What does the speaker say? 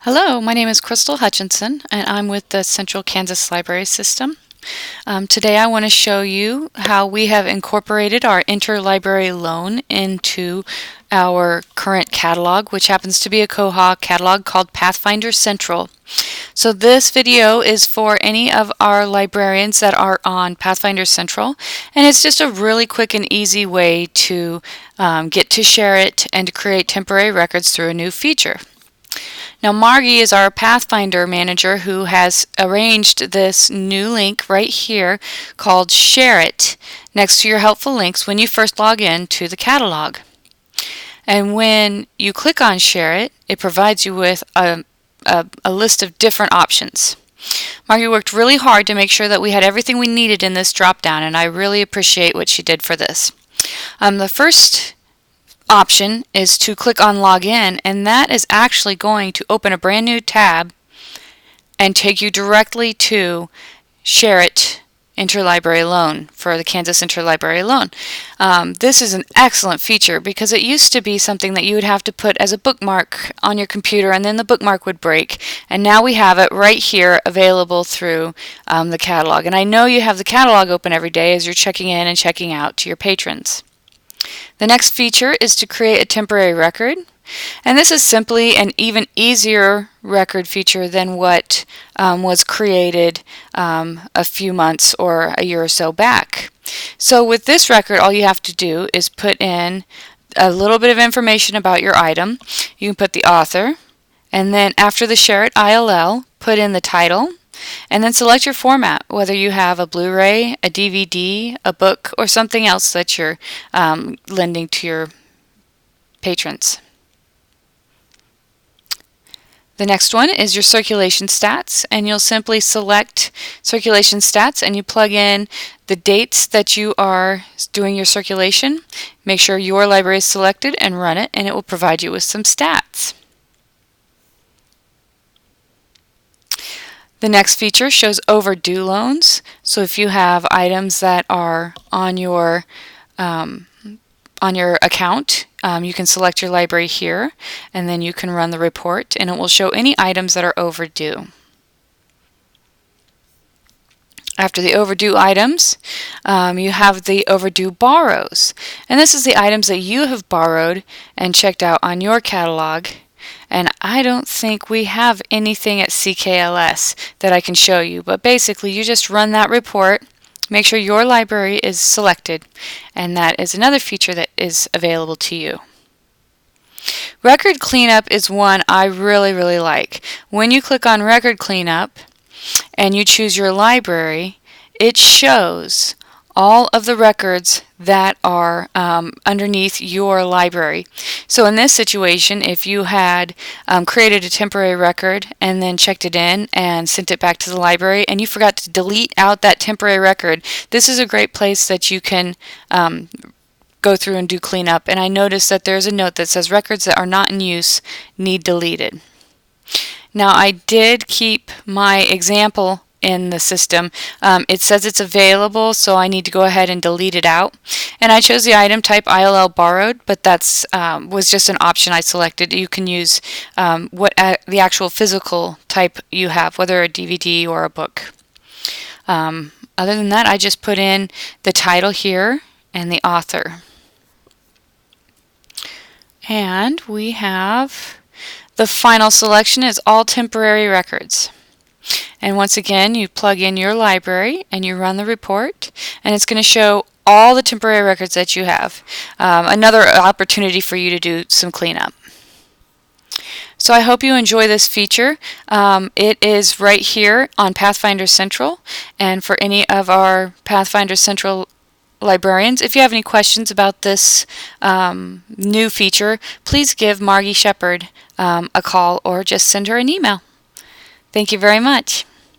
Hello, my name is Crystal Hutchinson and I'm with the Central Kansas Library System. Today I want to show you how we have incorporated our interlibrary loan into our current catalog, which happens to be a Koha catalog called Pathfinder Central. So this video is for any of our librarians that are on Pathfinder Central, and it's just a really quick and easy way to get to SHAREit and to create temporary records through a new feature. Now Margie is our Pathfinder manager who has arranged this new link right here called SHAREit next to your helpful links when you first log in to the catalog. And when you click on SHAREit, it provides you with a list of different options. Margie worked really hard to make sure that we had everything we needed in this drop-down, and I really appreciate what she did for this. The first option is to click on Login, and that is actually going to open a brand new tab and take you directly to SHAREit Interlibrary Loan for the Kansas Interlibrary Loan. This is an excellent feature because it used to be something that you would have to put as a bookmark on your computer and then the bookmark would break, and now we have it right here available through the catalog. And I know you have the catalog open every day as you're checking in and checking out to your patrons. The next feature is to create a temporary record, and this is simply an even easier record feature than what was created a few months or a year or so back. So with this record, all you have to do is put in a little bit of information about your item. You can put the author, and then after the SHAREit ILL, put in the title, and then select your format, whether you have a Blu-ray, a DVD, a book, or something else that you're lending to your patrons. The next one is your circulation stats, and you'll simply select circulation stats and you plug in the dates that you are doing your circulation. Make sure your library is selected and run it, and it will provide you with some stats. The next feature shows overdue loans. So if you have items that are on your account, you can select your library here, and then you can run the report, and it will show any items that are overdue. After the overdue items, you have the overdue borrows, and this is the items that you have borrowed and checked out on your catalog. And I don't think we have anything at CKLS that I can show you, but basically you just run that report, make sure your library is selected, and that is another feature that is available to you. Record cleanup is one I really like. When you click on record cleanup and you choose your library, it shows all of the records that are underneath your library. So in this situation, if you had created a temporary record and then checked it in and sent it back to the library and you forgot to delete out that temporary record, this is a great place that you can go through and do cleanup. And I noticed that there's a note that says records that are not in use need deleted. Now I did keep my example in the system. It says it's available, so I need to go ahead and delete it out. And I chose the item type ILL borrowed, but that's was just an option I selected. You can use the actual physical type you have, whether a DVD or a book. Other than that, I just put in the title here and the author. And we have the final selection is all temporary records. And once again, you plug in your library and you run the report, and it's going to show all the temporary records that you have. Another opportunity for you to do some cleanup. So I hope you enjoy this feature. It is right here on Pathfinder Central, and for any of our Pathfinder Central librarians, if you have any questions about this new feature, please give Margie Shepard a call or just send her an email. Thank you very much.